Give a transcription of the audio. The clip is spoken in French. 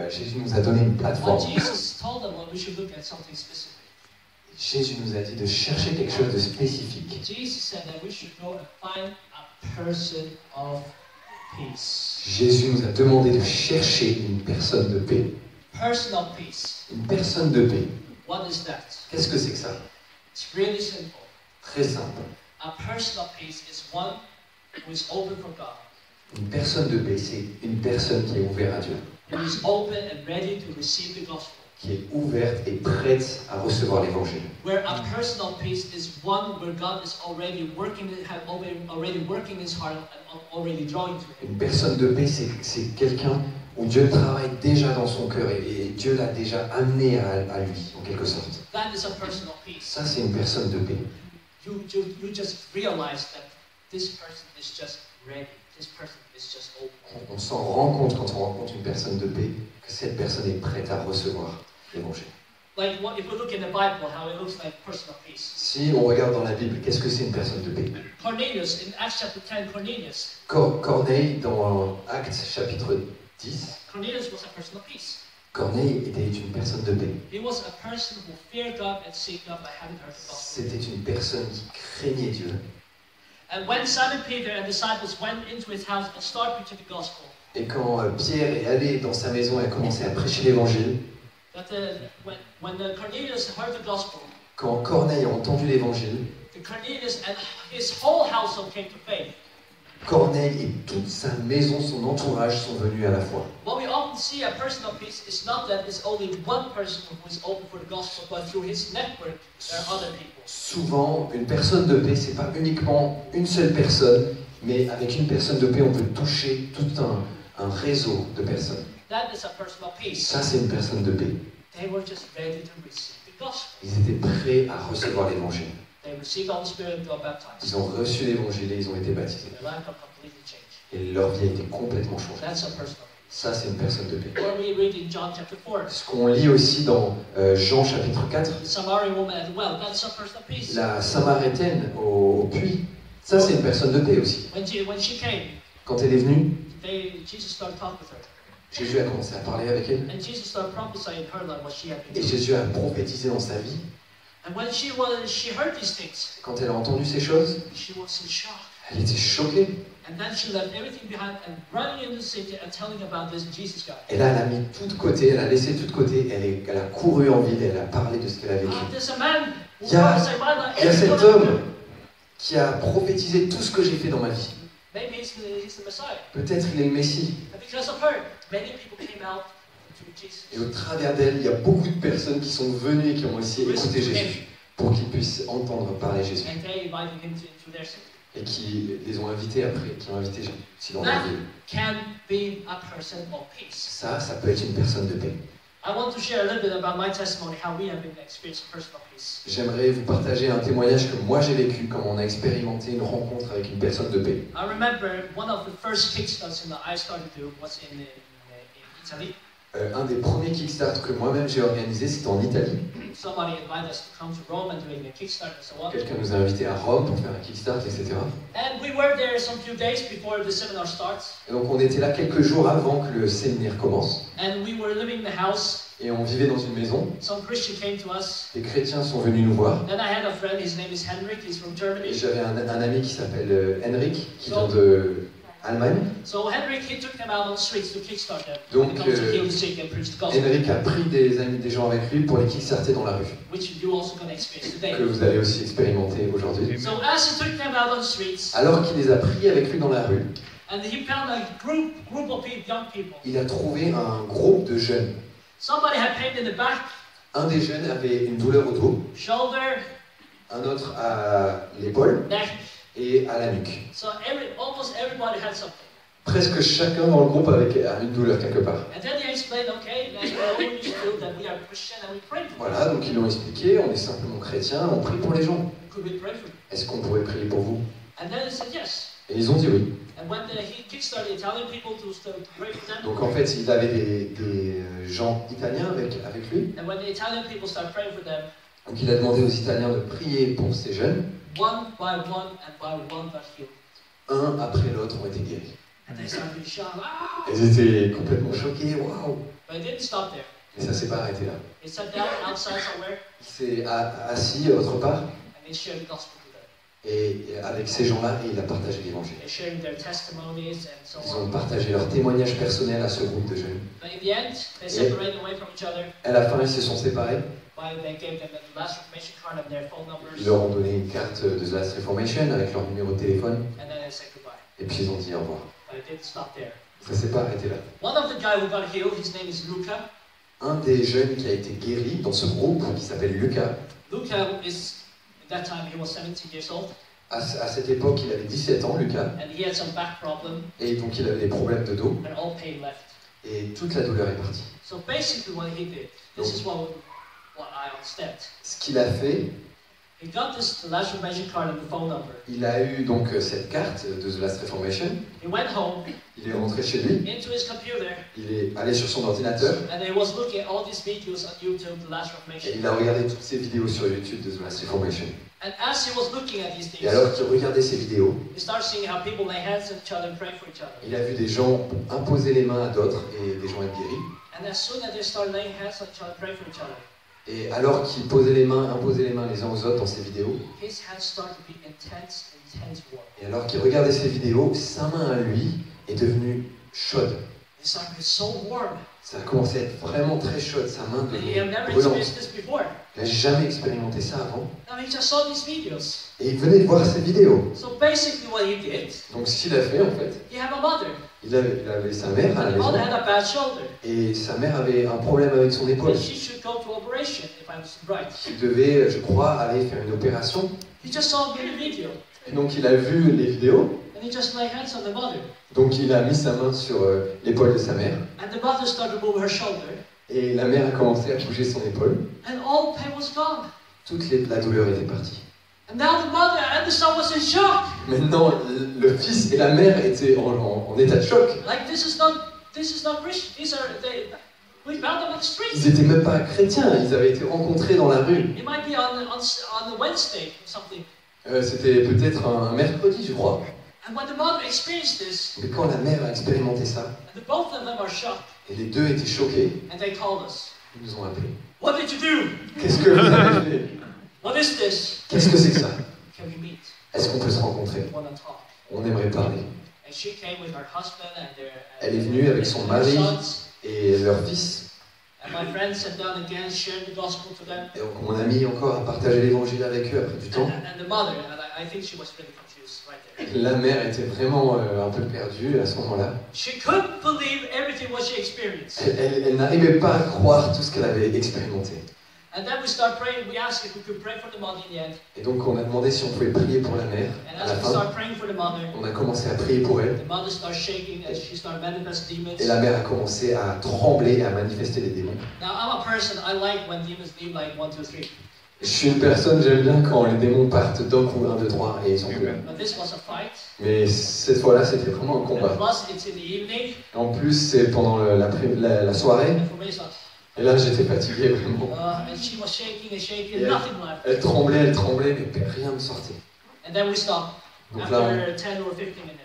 Jésus nous a donné une But plateforme. Jesus told them that we should look at something specific. Jésus nous a dit de chercher quelque chose de spécifique. Jesus said that we should go and find a person of peace. Jésus nous a demandé de chercher une personne de paix. Person of peace. Une personne de paix. What is that? Qu'est-ce que c'est que ça? It's really simple. Très simple. A person of peace is one who is open for God. Une personne de paix, c'est une personne qui est ouverte à Dieu. Who is open and ready to receive the gospel. Qui est ouverte et prête à recevoir l'évangile. Where a person of peace is one where God is already working his heart and already drawing to him. Une personne de paix, c'est quelqu'un où Dieu travaille déjà dans son cœur et Dieu l'a déjà amené à lui, en quelque sorte. That is a person of peace. Ça, c'est une personne de paix. You just realize that this person is just ready. This person is just open. On s'en rend compte quand on rencontre une personne de paix que cette personne est prête à recevoir l'évangile. Like if we look in the Bible, how it looks like a person of peace. Si on regarde dans la Bible, qu'est-ce que c'est une personne de paix? Cornelius, in Acts chapter 10, Cornelius. Corneille, dans Actes chapitre 10, Cornelius was a person of peace. Corneille était une personne de paix. He was a person who feared God and seeked God by having heard the gospel. C'était une personne qui craignait Dieu. And when Simon Peter and disciples went into his house and started preaching the gospel, Et quand Pierre est allé dans sa maison et a commencé à prêcher l'évangile, when Cornelius heard the gospel, quand Corneille a entendu l'évangile, Cornelius and his whole household came to faith. Corneille et toute sa maison, son entourage sont venus à la foi. What we often see a person of peace is not that it's only one person who is open for the gospel, but through his network there are other people. Souvent, une personne de paix, c'est pas uniquement une seule personne, mais avec une personne de paix, on peut toucher tout un réseau de personnes. That is a person of peace. Ça, c'est une personne de paix. They were just ready to receive the gospel. Ils étaient prêts à recevoir l'évangile. They received the Holy Spirit and got baptized. Ils ont reçu l'évangile et ils ont été baptisés. Their life got completely changed. Et leur vie a été complètement changée. That's a person of peace. Ça, c'est une personne de paix. Or we read in John chapter 4. Ce qu'on lit aussi dans Jean chapitre 4, The Samaritan woman at the well, that's a person of peace. la Samaritaine au puits, ça, c'est une personne de paix aussi. When she came, Quand elle est venue, Jesus started talking with her. Jésus a commencé à parler avec elle. And Jesus started prophesying in her life what she had been Et doing. Jésus a prophétisé dans sa vie. And when she heard these things, Quand elle a entendu ces choses, she was in shock. elle était choquée. And then she left everything behind and running into the city and telling about this Jesus guy. Et là, elle a mis tout de côté, elle a laissé tout de côté, elle a couru en ville, elle a parlé de ce qu'elle a vécu. There's a man who Il y a prophesied my life. Il y a cet homme qui a prophétisé tout ce que j'ai fait dans ma vie. Maybe he's the Messiah. Peut-être il est le Messie. And because of her, many people came out to Jesus. Et au travers d'elle, il y a beaucoup de personnes qui sont venues et qui ont aussi écouté Jésus pour qu'ils puissent entendre parler Jésus. And they invited him to their city. Et qui les ont invités après, qui ont invité Jésus aussi dans leur That ville. can be a person of peace. Ça peut être une personne de paix. I want to share a little bit about my testimony, how we have been experiencing personal peace. J'aimerais vous partager un témoignage que moi j'ai vécu, comment on a expérimenté une rencontre avec une personne de paix. I remember one of the first kickstarts I started to do was in Italy. Un des premiers Kickstarts que moi-même j'ai organisé, c'était en Italie. Somebody invited us to come to Rome and doing a kickstart and so on. Quelqu'un nous a invités à Rome pour faire un Kickstart, etc. And we were there some few days before the seminar starts. Et donc on était là quelques jours avant que le séminaire commence. And we were living in the house. Et on vivait dans une maison. Some Christian came to us. Les chrétiens sont venus nous voir. Then I had a friend, his name is Henrik, he's from Et Germany. j'avais un ami qui s'appelle Henrik, qui vient de Allemagne. So Henrik, he took them out on the streets to kickstart them. Donc, to heal the sick and preach the gospel. Henrik a pris des gens avec lui pour les kickstarter dans la rue. Which you also can experience today. Que vous allez aussi expérimenter aujourd'hui. So as he took them out on the streets, Alors qu'il les a pris avec lui dans la rue, and he found a group of people, young people. il a trouvé un groupe de jeunes. Somebody had pain in the back. Un des jeunes avait une douleur au dos, Shoulder, un autre à l'épaule neck. et à la nuque. So almost everybody had something. Presque chacun dans le groupe avait une douleur quelque part. And then they explained, okay, that's what we used to do, that we are Christian and we pray for them. Voilà, donc ils l'ont expliqué, on est simplement chrétiens, on prie pour les gens. Could we pray for you? Est-ce qu'on pourrait prier pour vous? And then they said yes. Et ils ont dit oui. And when he kickstarted Italian people to pray for them, Donc en fait, il avait des gens italiens avec lui. and when the Italian people started praying for them, Donc il a demandé aux Italiens de prier pour ces jeunes. one by one got healed. Un après l'autre ont été guéris. And they started to be shocked. Ah! Ils étaient complètement choqués, waouh! But it didn't stop there. Mais ça s'est pas arrêté là. They sat down outside somewhere Il s'est assis autre part, and they shared the gospel with them. et avec ces gens-là, il a partagé l'évangile. They shared their testimonies and so Ils ont on. partagé leur témoignage personnel à ce groupe de jeunes. But in the end, they separated away from each other. À la fin, ils se sont séparés. They gave them the last information card and their phone numbers. Ils leur ont donné une carte de The Last Reformation avec leur numéro de téléphone. And then they said goodbye. Et puis ils ont dit au revoir. But it didn't stop there. Ça s'est pas arrêté là. One of the guys who got healed, his name is Luca. Un des jeunes qui a été guéri dans ce groupe, qui s'appelle Lucas, Luca is, at that time, he was 17 years old. à cette époque, il avait 17 ans, Lucas, And he had some back problem et donc il avait des problèmes de dos, and all pain left. et toute la douleur est partie. So basically what he did, this is what I understand. Ce qu'il a fait, He got this last information card and the phone number. il a eu donc cette carte de The Last Reformation, He went home, il est rentré chez lui, into his computer, il est allé sur son ordinateur, and he was looking at all these videos on YouTube, the last et information. il a regardé toutes ces vidéos sur YouTube de The Last Reformation. And as he was looking at these Et things, alors qu'il regardait ces vidéos, he started seeing how people lay hands on each other and pray for each other. il a vu des gens imposer les mains à d'autres et des gens être guéris. And as soon as they started laying hands on each other and praying for each other, Et alors qu'il posait les mains, imposait les mains les uns aux autres dans ces vidéos, his hands started to be intense warm. et alors qu'il regardait ces vidéos, sa main à lui est devenue chaude. It started to be so warm. Ça a commencé à être vraiment très chaude, sa main And he had devenue never brûlante. experienced this before. Il n'a jamais expérimenté ça avant. Now he just saw these videos. Et il venait de voir ces vidéos. So basically what he did, Donc ce qu'il a fait en fait, he had a mother. il avait sa mère à la The mother maison, had a bad shoulder. et sa mère avait un problème avec son épaule. And she should go to operation, if I understood right. Il devait, je crois, aller faire une opération. He just saw the video. Et donc il a vu les vidéos, And he just laid hands on the mother. donc il a mis sa main sur l'épaule de sa mère, And the mother started to move her shoulder. et la mère a commencé à bouger son épaule. And all pain was gone. La douleur était partie. And now the mother and the son was in shock. Maintenant, le fils et la mère étaient en état de choc. Like this is not Christian. We found them on the street. Ils n'étaient même pas chrétiens, ils avaient été rencontrés dans la rue. It might be on the Wednesday or something. C'était peut-être un mercredi, je crois. And when the mother experienced this, Mais quand la mère a expérimenté ça, and both of them are shocked, et les deux étaient choqués, and they called us. ils nous ont appelés. What did you do? Qu'est-ce que vous avez fait? What is this? Qu'est-ce que c'est que ça? Can we meet? Est-ce qu'on peut se rencontrer? We want to talk. On aimerait parler. And she came with her husband and their Elle est venue avec son mari sons. et leur fils. And my friend sat down again, shared the gospel to them. Et donc mon ami encore a partagé l'évangile avec eux après du temps. And the mother, and I think she was really confused right there. La mère était vraiment un peu perdue à ce moment-là. She couldn't believe everything what she experienced. Elle n'arrivait pas à croire tout ce qu'elle avait expérimenté. And then we start praying. We asked if we could pray for the mother in the end. Et donc on a demandé si on pouvait prier pour la mère. And À la as we fin, start praying for the mother, on a commencé à prier pour elle. the mother starts shaking and she starts manifesting demons. Et la mère a commencé à trembler et à manifester les démons. Now I'm a person, I like when demons leave like 1, 2, 3. Je suis une personne, j'aime bien quand les démons partent d'un coup, 1, 2, 3 et ils sont plus. But this was a fight. Mais cette fois-là, c'était vraiment un And combat. plus it's in the evening. En plus, c'est pendant la soirée. And for me it's like, Et là, j'étais fatigué vraiment. and she was shaking and shaking, Yeah. nothing left. Elle tremblait, mais rien ne sortait. And then we stopped Donc là, after 10 or 15 minutes.